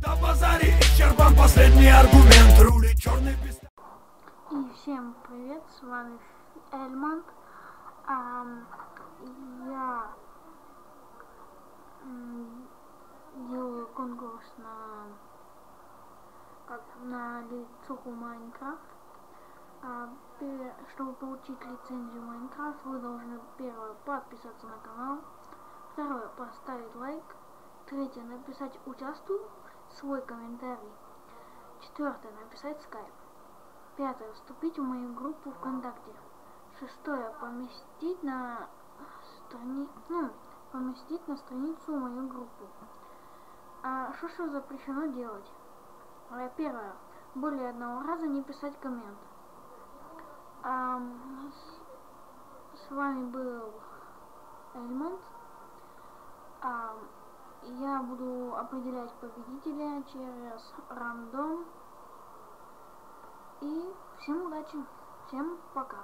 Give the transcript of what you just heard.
Когда базаре исчерпан последний аргумент, рулит черный пистолет. И всем привет, с вами Эльмонт. Я делаю конкурс на лицуху Майнкрафт. Чтобы получить лицензию Майнкрафт, вы должны первое подписаться на канал, второе поставить лайк, третье написать участвую, свой комментарий, четвертое написать скайп, пятое вступить в мою группу ВКонтакте, шестое поместить на страницу мою группу. Что запрещено делать? Первое, более одного раза не писать коммент. С вами был Эльмонт. Я буду определять победителя через рандом. И всем удачи, всем пока.